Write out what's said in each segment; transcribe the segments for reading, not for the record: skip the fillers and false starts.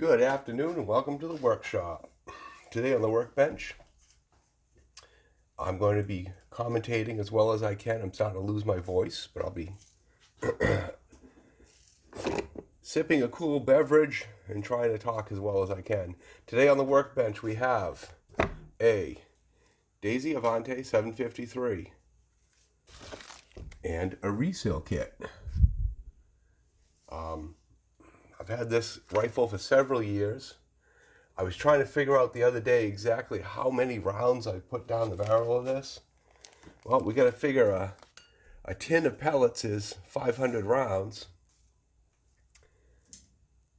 Good afternoon and welcome to the workshop. Today on the workbench, I'm going to be commentating as well as I can. I'm starting to lose my voice, but I'll be sipping a cool beverage and trying to talk as well as I can. Today on the workbench we have a Daisy Avanti 753 and a reseal kit. I've had this rifle for several years. I was trying to figure out the other day exactly how many rounds I put down the barrel of this. Well, we got to figure a tin of pellets is 500 rounds.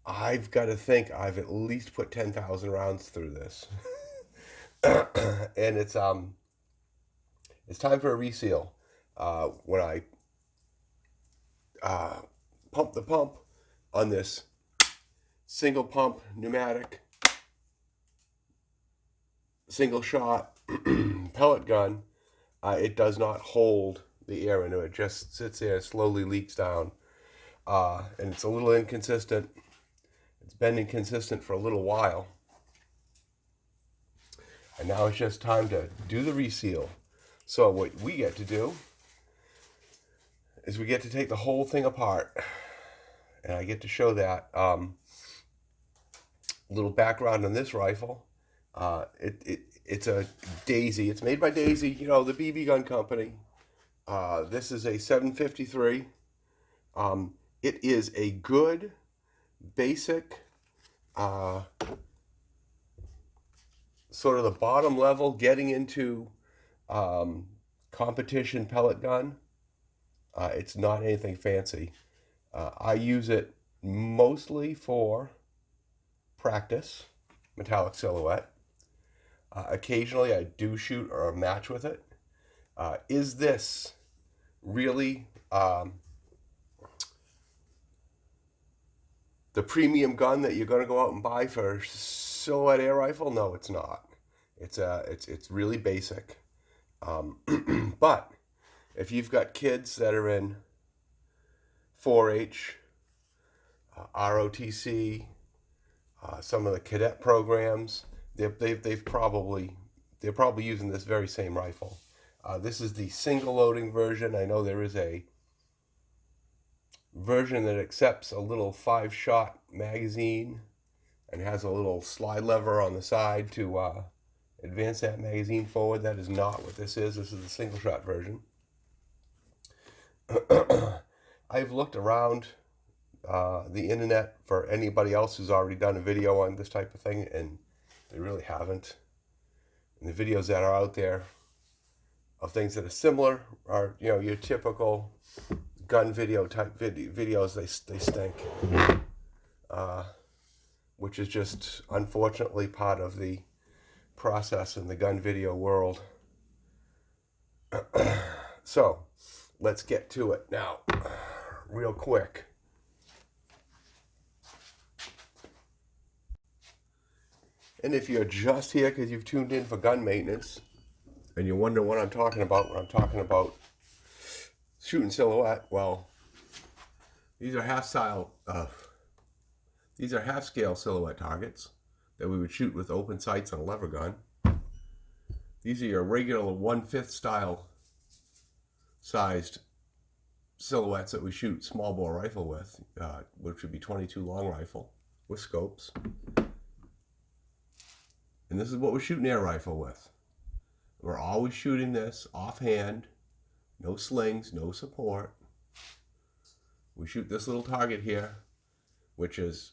I've got to think I've at least put 10,000 rounds through this. And it's time for a reseal. When I pump the pump on this single pump pneumatic single shot pellet gun, it does not hold the air into it. It just sits there and slowly leaks down, and it's a little inconsistent. It's been inconsistent for a little while, and now it's just time to do the reseal. So what we get to do is we get to take the whole thing apart, and I get to show that. Little background on this rifle. It's a Daisy. It's made by Daisy, you know, the BB gun company. This is a 753. It is a good, basic, sort of the bottom level, getting into competition pellet gun. It's not anything fancy. I use it mostly for practice, metallic silhouette. Occasionally I do shoot or match with it. Is this really the premium gun that you're going to go out and buy for silhouette air rifle? No, it's not. It's really basic. But if you've got kids that are in 4-H, ROTC, some of the cadet programs, they're probably using this very same rifle. This is the single loading version. I know there is a version that accepts a little 5-shot magazine and has a little slide lever on the side to advance that magazine forward. That is not what this is. This is the single shot version. I've looked around the internet for anybody else who's already done a video on this type of thing, and they really haven't. And the videos that are out there of things that are similar are, you know, your typical gun video type videos. They stink, which is just unfortunately part of the process in the gun video world. So let's get to it now, real quick. And if you're just here because you've tuned in for gun maintenance and you're wondering what I'm talking about when I'm talking about shooting silhouette, well, these are half-scale silhouette targets that we would shoot with open sights on a lever gun. These are your regular 1/5 style sized silhouettes that we shoot small bore rifle with, which would be 22 long rifle with scopes. And this is what we're shooting air rifle with. We're always shooting this offhand, no slings, no support. We shoot this little target here, which is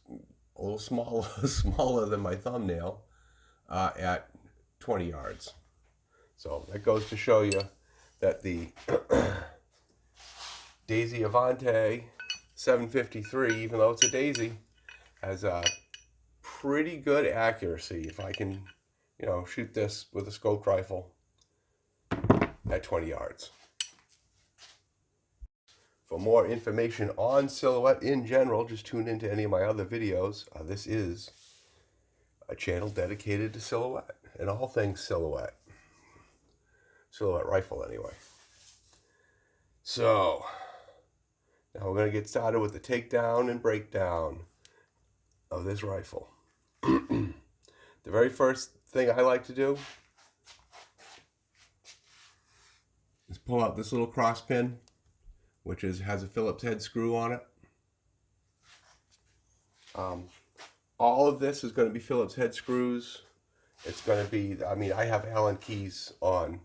a little smaller than my thumbnail, at 20 yards. So that goes to show you that the Daisy Avanti 753, even though it's a Daisy, has a pretty good accuracy. If I can, you know, shoot this with a scoped rifle at 20 yards. For more information on silhouette in general, just tune into any of my other videos. This is a channel dedicated to silhouette and all things silhouette. Silhouette rifle, anyway. So now we're going to get started with the takedown and breakdown of this rifle. The very first thing I like to do is pull out this little cross pin, which has a Phillips head screw on it. All of this is going to be Phillips head screws. It's going to be, I mean, I have Allen keys on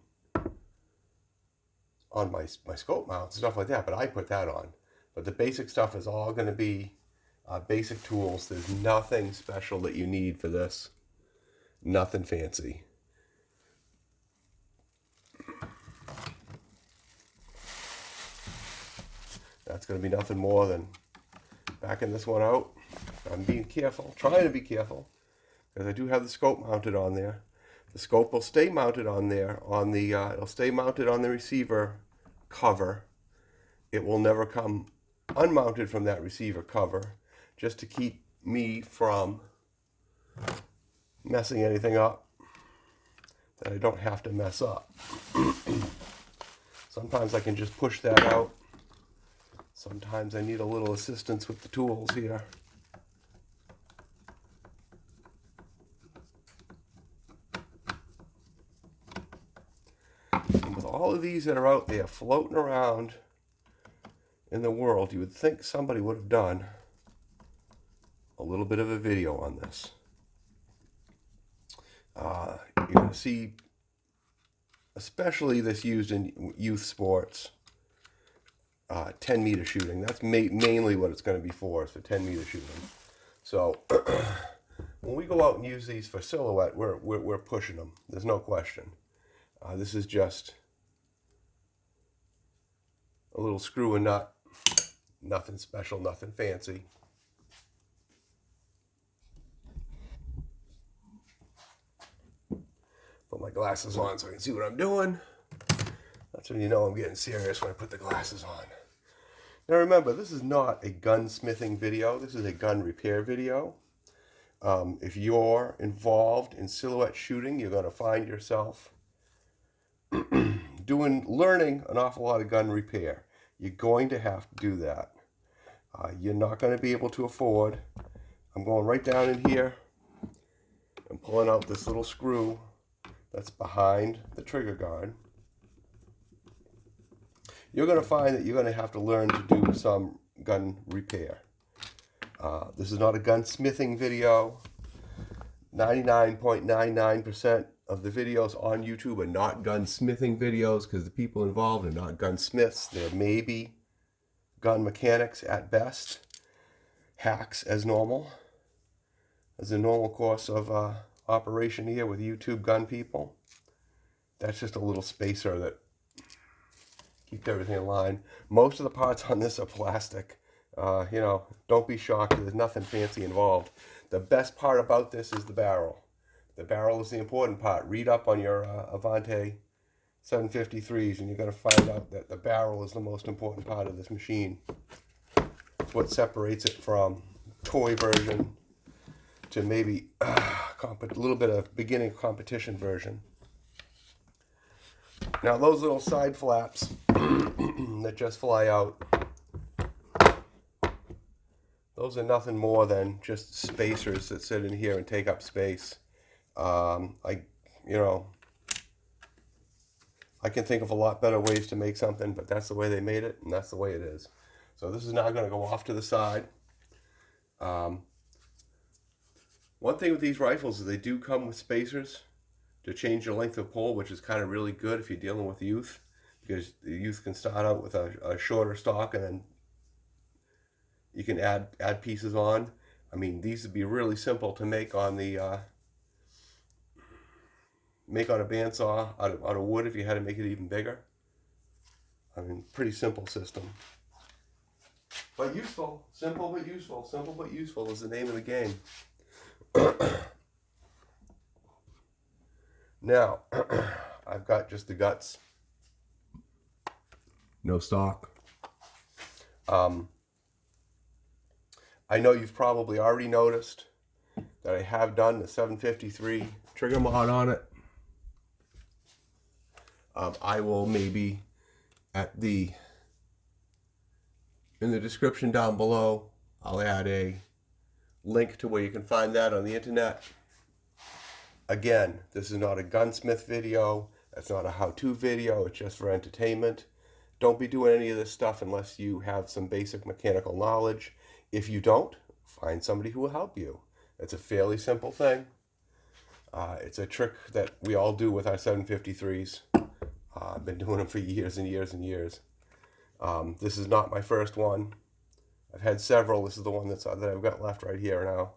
my scope mounts and stuff like that, but I put that on. But the basic stuff is all going to be basic tools. There's nothing special that you need for this. Nothing fancy. That's going to be nothing more than backing this one out. I'm being careful, trying to be careful, because I do have the scope mounted on there. The scope will stay mounted on there, it'll stay mounted on the receiver cover. It will never come unmounted from that receiver cover, just to keep me from messing anything up that I don't have to mess up. Sometimes I can just push that out. Sometimes I need a little assistance with the tools here. And with all of these that are out there floating around in the world, you would think somebody would have done a little bit of a video on this. You're going to see, especially this used in youth sports, 10-meter shooting. That's mainly what it's going to be for, is for 10-meter shooting. So when we go out and use these for silhouette, we're pushing them. There's no question. This is just a little screw and nut. Nothing special, nothing fancy. Put my glasses on so I can see what I'm doing. That's when you know I'm getting serious, when I put the glasses on. Now remember, this is not a gunsmithing video. This is a gun repair video. If you're involved in silhouette shooting, you're going to find yourself learning an awful lot of gun repair. You're going to have to do that. You're not going to be able to afford. I'm going right down in here and pulling out this little screw that's behind the trigger guard. You're going to find that you're going to have to learn to do some gun repair. This is not a gunsmithing video. 99.99% of the videos on YouTube are not gunsmithing videos, because the people involved are not gunsmiths. They're maybe gun mechanics at best. Hacks as normal. As a normal course of operation here with YouTube gun people. That's just a little spacer that keeps everything in line. Most of the parts on this are plastic. You know, don't be shocked. There's nothing fancy involved. The best part about this is the barrel. The barrel is the important part. Read up on your Avanti 753s and you're going to find out that the barrel is the most important part of this machine. It's what separates it from toy version to maybe a little bit of beginning competition version. Now those little side flaps that just fly out, those are nothing more than just spacers that sit in here and take up space. I can think of a lot better ways to make something, but that's the way they made it, and that's the way it is. So this is now going to go off to the side. One thing with these rifles is they do come with spacers to change the length of pull, which is kind of really good if you're dealing with youth, because the youth can start out with a shorter stock and then you can add pieces on. I mean, these would be really simple to make on the a bandsaw out of wood if you had to make it even bigger. I mean, pretty simple system. But useful. Simple but useful. Simple but useful is the name of the game. Now, I've got just the guts. No stock. I know you've probably already noticed that I have done the 753 trigger mod on it. I will maybe in the description down below, I'll add a link to where you can find that on the internet. Again, this is not a gunsmith video. It's not a how-to video. It's just for entertainment. Don't be doing any of this stuff unless you have some basic mechanical knowledge. If you don't, find somebody who will help you. It's a fairly simple thing. It's a trick that we all do with our 753s. I've been doing them for years and years and years. This is not my first one. I've had several. This is the one that I've got left right here now.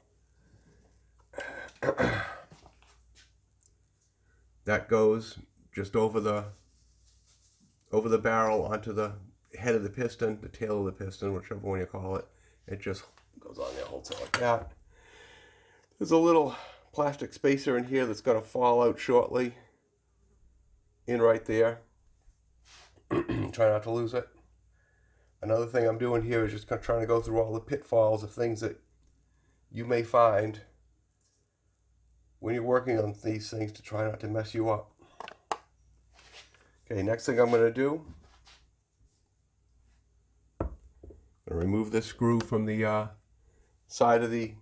That goes just over the barrel onto the head of the piston, the tail of the piston, whichever one you call it. It just goes on there, holds it like that. There's a little plastic spacer in here that's going to fall out shortly. In right there. Try not to lose it. Another thing I'm doing here is just trying to go through all the pitfalls of things that you may find when you're working on these things to try not to mess you up. Okay, next thing I'm going to do, I'm going to remove this screw from the side of the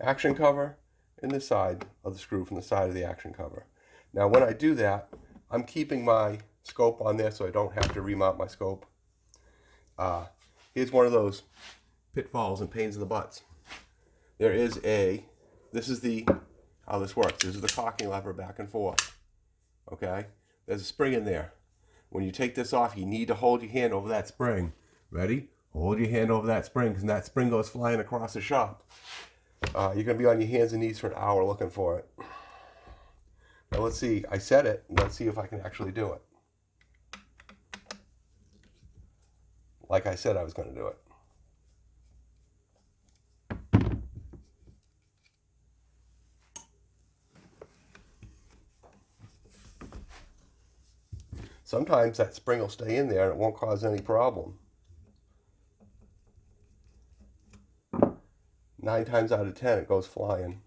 action cover and the side of the screw from the side of the action cover. Now when I do that, I'm keeping my scope on there so I don't have to remount my scope. Here's one of those pitfalls and pains in the butts. There is this is how this works. This is the cocking lever back and forth. Okay? There's a spring in there. When you take this off, you need to hold your hand over that spring. Ready? Hold your hand over that spring, because that spring goes flying across the shop. You're going to be on your hands and knees for an hour looking for it. Now let's see. I set it. Let's see if I can actually do it. Like I said I was going to do it. Sometimes that spring will stay in there and it won't cause any problem. 9 times out of 10 it goes flying.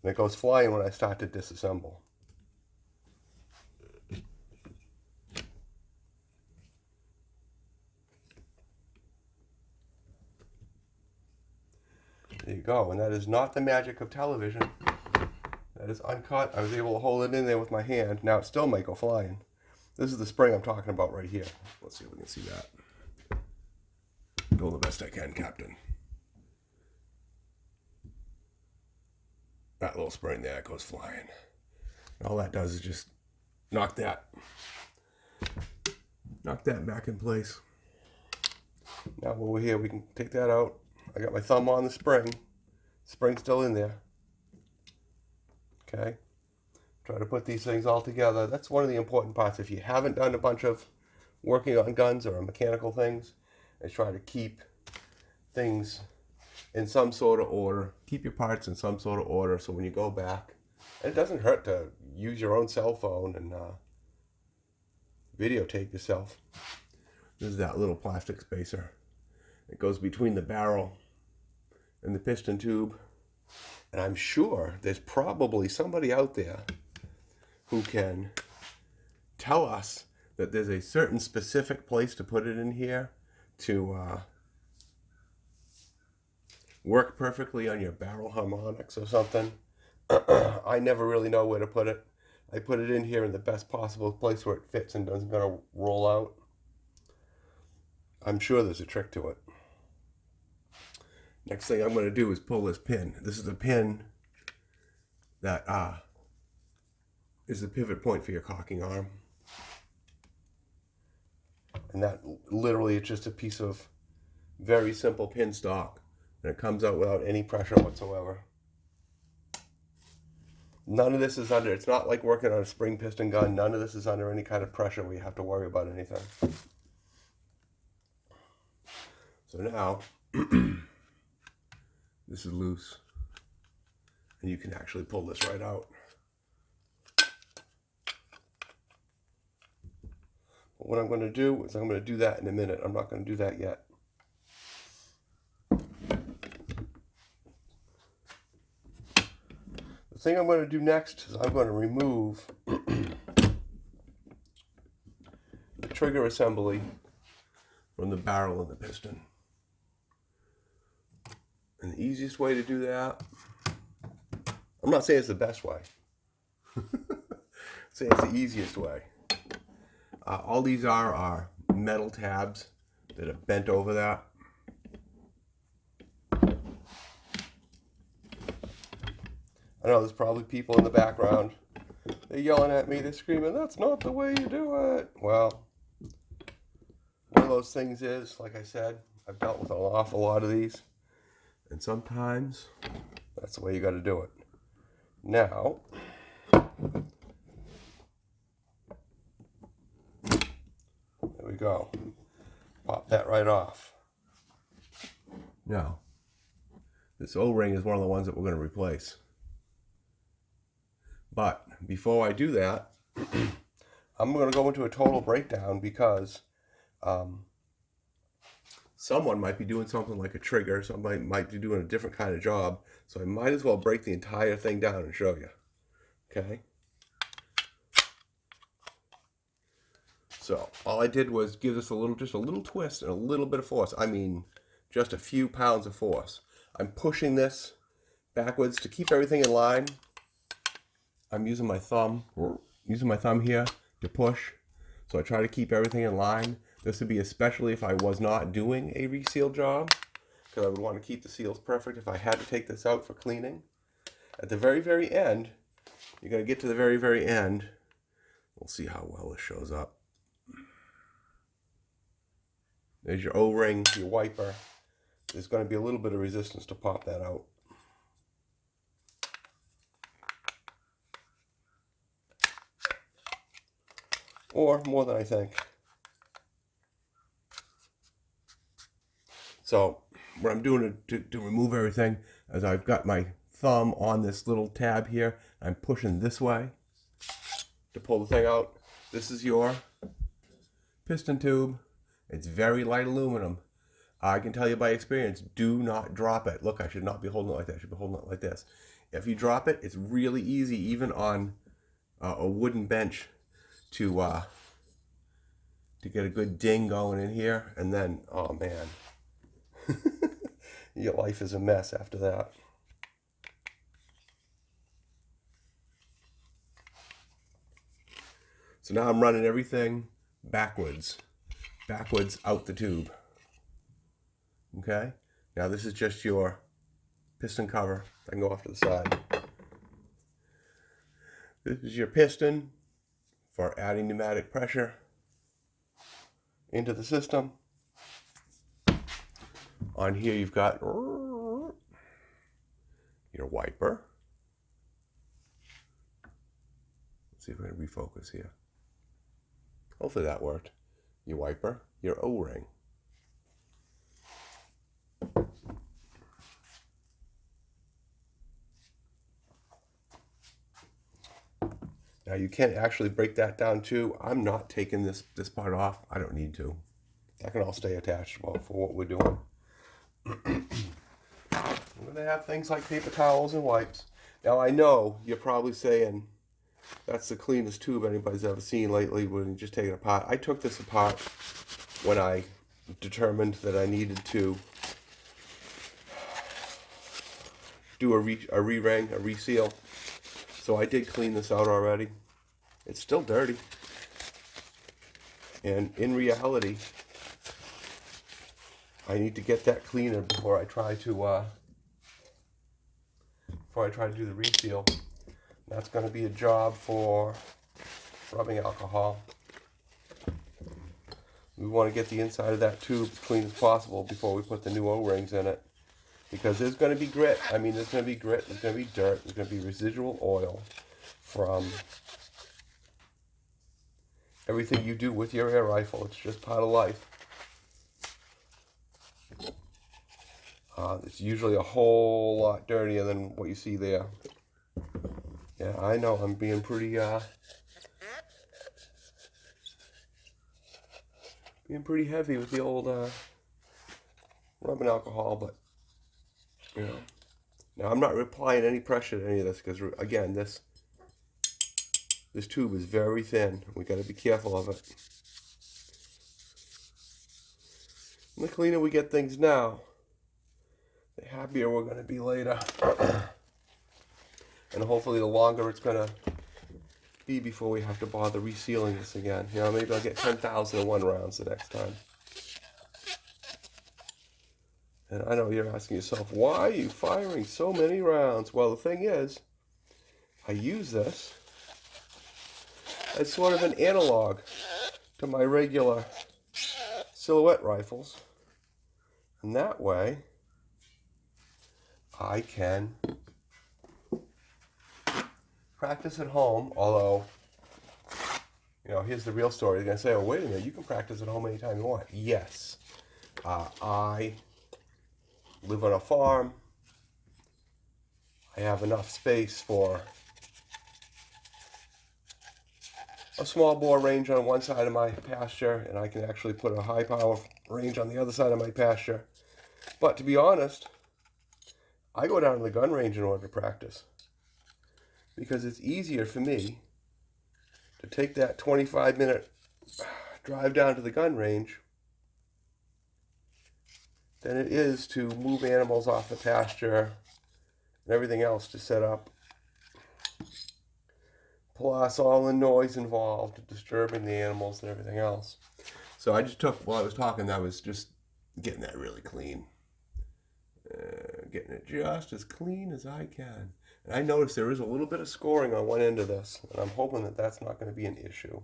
And it goes flying when I start to disassemble. There you go. And that is not the magic of television. That is uncut. I was able to hold it in there with my hand. Now it still might go flying. This is the spring I'm talking about right here. Let's see if we can see that. Doing the best I can, Captain. That little spring there goes flying. And all that does is just knock that back in place. Now over here we can take that out. I got my thumb on the spring. Spring's still in there. Okay. Try to put these things all together. That's one of the important parts. If you haven't done a bunch of working on guns or mechanical things, is try to keep things in some sort of order. Keep your parts in some sort of order so when you go back, and it doesn't hurt to use your own cell phone and videotape yourself. This is that little plastic spacer. It goes between the barrel and the piston tube. And I'm sure there's probably somebody out there who can tell us that there's a certain specific place to put it in here to work perfectly on your barrel harmonics or something. I never really know where to put it. I put it in here in the best possible place where it fits and doesn't going to roll out. I'm sure there's a trick to it. Next thing I'm going to do is pull this pin. This is the pin that is the pivot point for your cocking arm. And that literally is just a piece of very simple pin stock. And it comes out without any pressure whatsoever. None of this is under, it's not like working on a spring piston gun. None of this is under any kind of pressure where you have to worry about anything. So now, this is loose. And you can actually pull this right out. But what I'm going to do is I'm going to do that in a minute. I'm not going to do that yet. The thing I'm going to do next is I'm going to remove the trigger assembly from the barrel and the piston. And the easiest way to do that, I'm not saying it's the best way. I'm saying it's the easiest way. All these are metal tabs that are bent over that. I know there's probably people in the background. They're yelling at me, they're screaming, "That's not the way you do it." Well, one of those things is, like I said, I've dealt with an awful lot of these. And sometimes that's the way you got to do it. Now, there we go. Pop that right off. Now, this O-ring is one of the ones that we're going to replace. But before I do that, I'm going to go into a total breakdown because someone might be doing something like a trigger. Somebody might be doing a different kind of job. So I might as well break the entire thing down and show you. Okay? So all I did was give this just a little twist and a little bit of force. I mean, just a few pounds of force. I'm pushing this backwards to keep everything in line. I'm using my thumb here to push. So I try to keep everything in line. This would be especially if I was not doing a reseal job, because I would want to keep the seals perfect if I had to take this out for cleaning. At the very, very end, you're going to get to the very, very end. We'll see how well this shows up. There's your O-ring, your wiper. There's going to be a little bit of resistance to pop that out. Or more than I think. So what I'm doing to remove everything is I've got my thumb on this little tab here. I'm pushing this way to pull the thing out. This is your piston tube. It's very light aluminum. I can tell you by experience, do not drop it. Look, I should not be holding it like that. I should be holding it like this. If you drop it, it's really easy, even on a wooden bench, to get a good ding going in here. And then, oh man, your life is a mess after that. So now I'm running everything backwards out the tube. Okay, now this is just your piston cover. I can go off to the side. This is your piston for adding pneumatic pressure into the system. On here you've got your wiper. Let's see if I can refocus here. Hopefully that worked. Your wiper, your O-ring. Now you can actually break that down too. I'm not taking this part off. I don't need to. That can all stay attached for what we're doing. I'm going to have things like paper towels and wipes. Now I know you're probably saying that's the cleanest tube anybody's ever seen lately when you just take it apart. I took this apart when I determined that I needed to do a re-ring, a reseal. So I did clean this out already. It's still dirty. And in reality, I need to get that cleaner before I try to do the reseal. That's going to be a job for rubbing alcohol. We want to get the inside of that tube as clean as possible before we put the new O-rings in it. Because there's going to be grit. I mean, there's going to be grit, there's going to be dirt, there's going to be residual oil from everything you do with your air rifle. It's just part of life. It's usually a whole lot dirtier than what you see there. Yeah, I know I'm being pretty heavy with the old rubbing alcohol, but you know. Now I'm not applying any pressure to any of this because again, this tube is very thin. We got to be careful of it. The cleaner we get things now, the happier we're going to be later. And hopefully the longer it's going to be before we have to bother resealing this again. You know, maybe I'll get 10,001 rounds the next time. And I know you're asking yourself, why are you firing so many rounds? Well, the thing is, I use this as sort of an analog to my regular silhouette rifles. And that way, I can practice at home, although, you know, here's the real story. You're going to say, oh, wait a minute, you can practice at home anytime you want. Yes. I live on a farm. I have enough space for a small bore range on one side of my pasture, and I can actually put a high power range on the other side of my pasture. But to be honest, I go down to the gun range in order to practice, because it's easier for me to take that 25-minute drive down to the gun range than it is to move animals off the pasture and everything else to set up. Plus all the noise involved, disturbing the animals and everything else. So I just took, while I was talking, I was just getting that really clean. Getting it just as clean as I can. And I noticed there is a little bit of scoring on one end of this, and I'm hoping that that's not going to be an issue.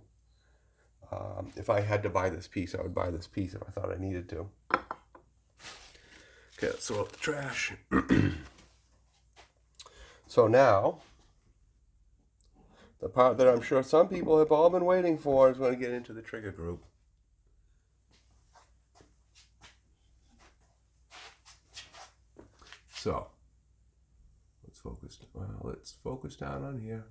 If I had to buy this piece, I would buy this piece if I thought I needed to. Okay, let's throw out the trash. So now, the part that I'm sure some people have all been waiting for is going to get into the trigger group. So, let's focus down on here.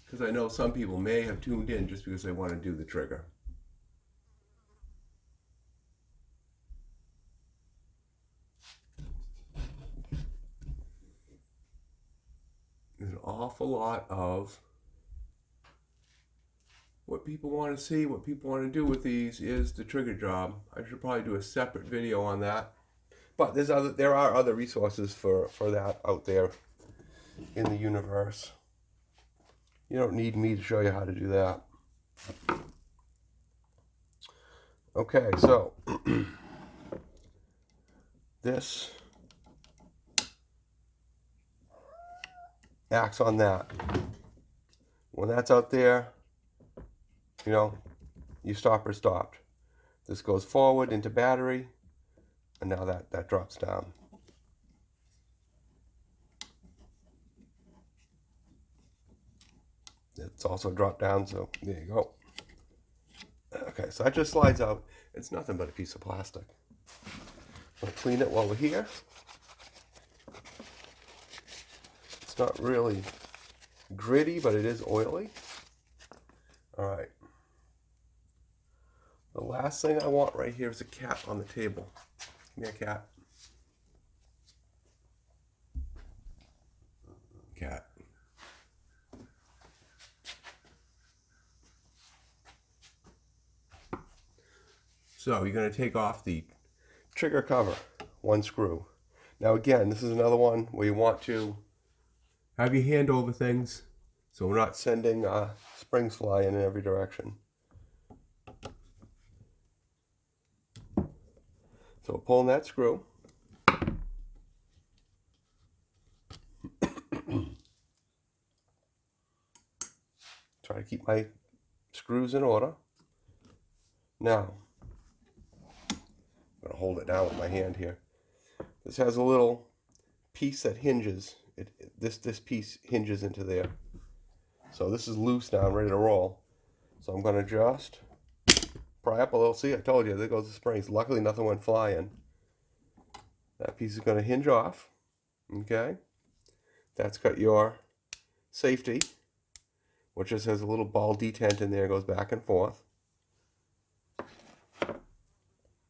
Because I know some people may have tuned in just because they want to do the trigger. There's an awful lot of what people want to see, what people want to do with these is the trigger job. I should probably do a separate video on that. But there are other resources for that out there in the universe. You don't need me to show you how to do that. Okay, so this acts on that. When that's out there, you know, your stopper stopped. This goes forward into battery, and now that drops down. It's also dropped down, so there you go. Okay, so that just slides out. It's nothing but a piece of plastic. I'm going to clean it while we're here. It's not really gritty, but it is oily. All right. The last thing I want right here is a cat on the table. Give me a cat. Cat. So you're going to take off the trigger cover, one screw. Now again, this is another one where you want to have your hand over things so we're not sending springs flying in every direction. So pulling that screw. Try to keep my screws in order. Now, I'm going to hold it down with my hand here. This has a little piece that hinges. This piece hinges into there. So this is loose now, I'm ready to roll. So I'm going to just pry up a little. See, I told you, there goes the springs. Luckily, nothing went flying. That piece is going to hinge off. Okay. That's got your safety, which just has a little ball detent in there, goes back and forth.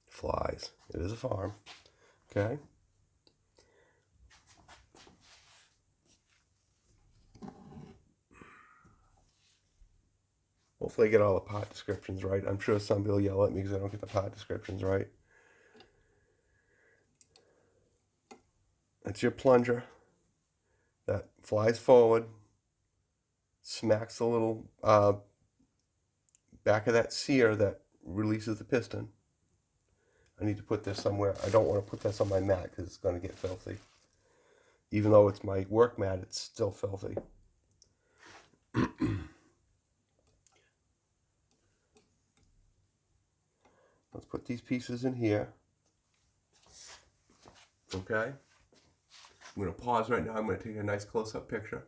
Flies. It is a farm. Okay. Hopefully I get all the part descriptions right. I'm sure somebody will yell at me because I don't get the part descriptions right. That's your plunger that flies forward, smacks the little back of that sear that releases the piston. I need to put this somewhere. I don't want to put this on my mat because it's going to get filthy. Even though it's my work mat, it's still filthy. Let's put these pieces in here. Okay. I'm going to pause right now. I'm going to take a nice close-up picture.